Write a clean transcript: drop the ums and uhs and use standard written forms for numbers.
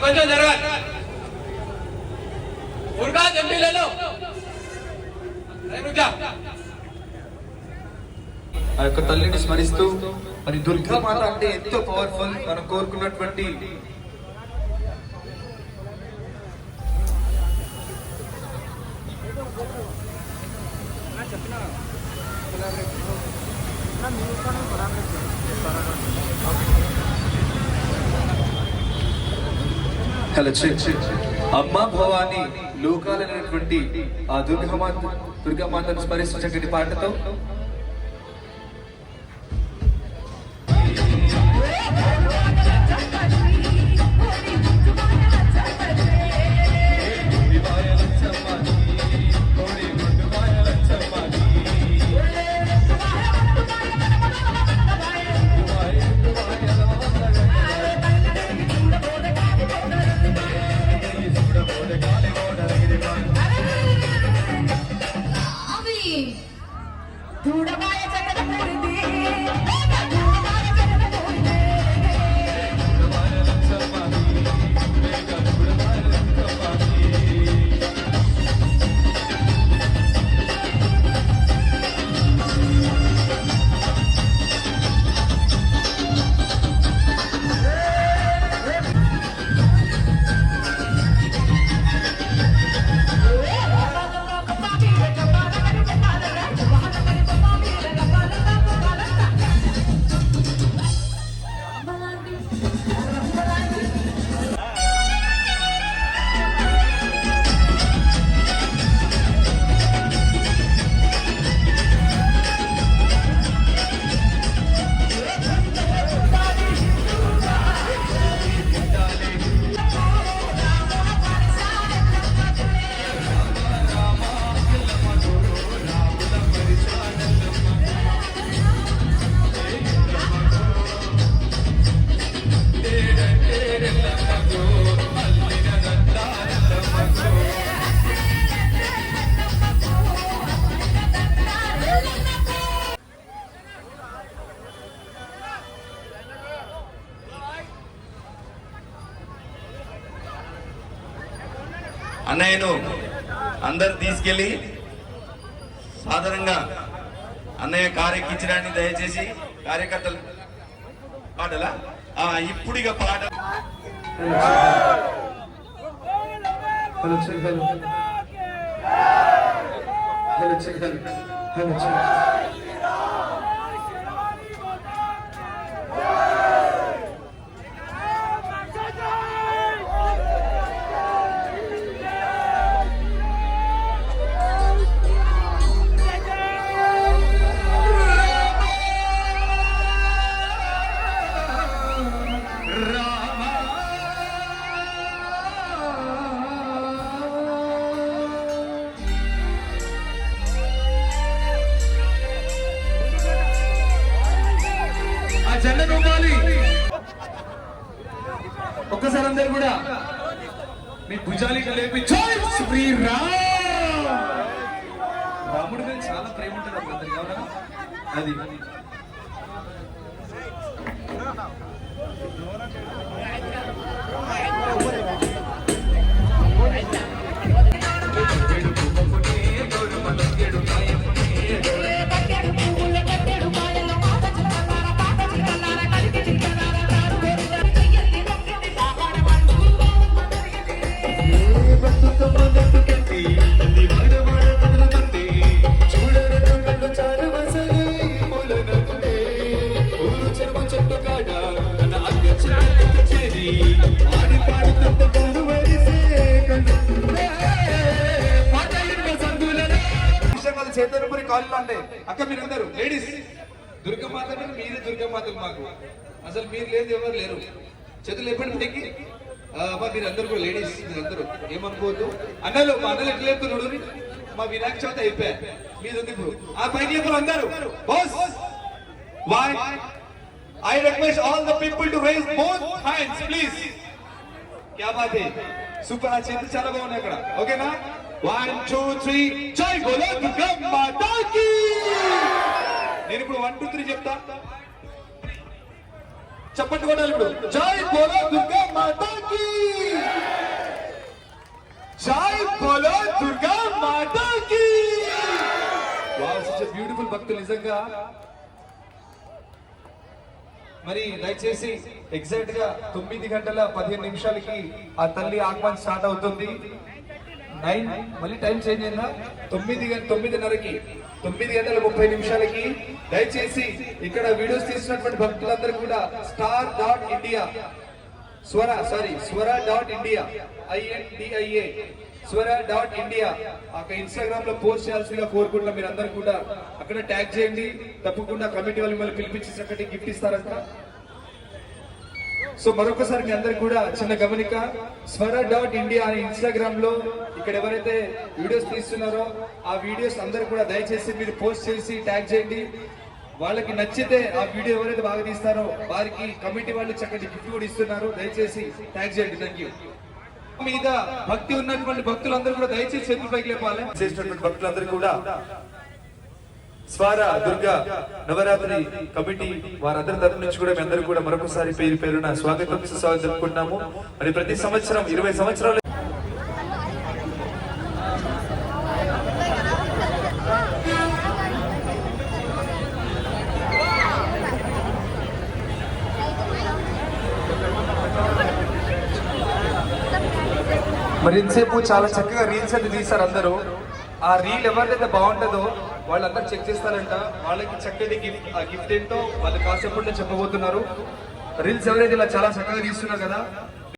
కొంచెం జరగాలి. ఉర్గా ఎంపీలలో ఆ యొక్క తల్లిని స్మరిస్తూ మరి దుర్గా మాత అంటే ఎంతో పవర్ఫుల్. మనం కోరుకున్నటువంటి అమ్మా భవాని లోకాలైనటువంటి ఆ దుర్గామాతను స్మరిస్తున్నటువంటి పాటతో అన్నయ్యను అందరు తీసుకెళ్లి సాధారణంగా అన్నయ్య కారెక్కించడాన్ని దయచేసి కార్యకర్తలు పాటలా ఇప్పుడు ఇక పాట ఒక్కసారి అందరు కూడా మీ భుజాలికి లేపి శ్రీరామ్. రాముడి మీద చాలా ప్రేమ ఉంటుంది అందరికి, అవునా? అది చేతనపురి కాళ్ళు అంటే అక్క మీరందరూ లేడీస్ దుర్గమాత అంటే మీరే దుర్గమాతలు మాకు. అసలు మీరు లేదు ఎవరు లేరు. చేతులు ఎప్పుడు పైకి మీరు అందరు కూడా లేడీస్, మీరందరూ ఏమనుకోవద్దు. అన్నలు మా అన్నలు ఎట్లా లేపుతున్నాడు, మా వినాయక చవితి అయిపోయా మీద ఉంది ఇప్పుడు. ఆ పైకి లేపులు అందరూ boss. Why? I request all the people to raise both hands, please. क्या बात है, సూపర్. ఆ చేతులు చాలా బాగున్నాయి అక్కడ, ఓకేనా? 1 2 3 జై బోలో దుర్గా మాతాకి. నేను ఇప్పుడు 1 2 3 చెప్తా. చప్పట్లు కొట్టాలి ఇప్పుడు. జై బోలో దుర్గా మాతాకి, జై బోలో దుర్గా మాతాకి. వావ్, సచ్ బ్యూటిఫుల్ భక్తులు నిజంగా. మరి దయచేసి ఎగ్జాక్ట్ గా 9:15 ఆ తల్లి ఆగమనం స్టార్ట్ అవుతుంది. 9 మళ్ళీ టైం చేంజ్ అయిందా? 9:30కి 9:30 దయచేసి ఇక్కడ వీడియోస్ తీసినటువంటి భక్తులందరూ కూడా star.india swara.india INDIA swara.india అక్కడ ఇన్స్టాగ్రామ్ లో పోస్ట్ చేయాల్సిందిగా కోరుకుంటున్నాం. మీరు అందరూ కూడా అక్కడ ట్యాగ్ చేయండి. తప్పకుండా కమిటీ వాళ్ళు మిమ్మల్ని పిలిపించి చక్కటి గిఫ్ట్ ఇస్తారంట. సో మరొకసారి మీ అందరికి కూడా చిన్న గమనిక, swara.india అనే ఇన్స్టాగ్రామ్ లో ఇక్కడ ఎవరైతే వీడియోస్ తీస్తున్నారో ఆ వీడియోస్ అందరు కూడా దయచేసి మీరు పోస్ట్ చేసి ట్యాగ్ చేయండి. వాళ్ళకి నచ్చితే ఆ వీడియో ఎవరైతే బాగా తీస్తారో వారికి కమిటీ వాళ్ళు చక్కటి గిఫ్ట్ కూడా ఇస్తున్నారు. దయచేసి ట్యాగ్ చేయండి. Thank you. మీద భక్తి ఉన్నటువంటి భక్తులందరూ కూడా దయచేసి చేతులు పైకి లేపాలి. చేసినటువంటి భక్తులందరూ కూడా స్వారా దుర్గా నవరాత్రి కమిటీ వారందరి తరఫు నుంచి కూడా మీ అందరూ కూడా మరొకసారి పేరు పేరున స్వాగతం సుస్వాగతం జరుపుకుంటున్నాము. మరి ప్రతి సంవత్సరం 20 సంవత్సరాలు మరి ఇంతసేపు చాలా చక్కగా రీల్స్ అయితే తీశారు అందరూ. ఆ రీల్ ఎవరిదైతే బాగుంటుందో వాళ్ళందరూ చెక్ చేస్తారంట. వాళ్ళకి చక్కటి గిఫ్ట్ ఏంటో వాళ్ళు కాసేపట్లో చెప్పబోతున్నారు. రీల్స్ ఎవరైతే ఇలా చాలా చక్కగా తీస్తున్నారు కదా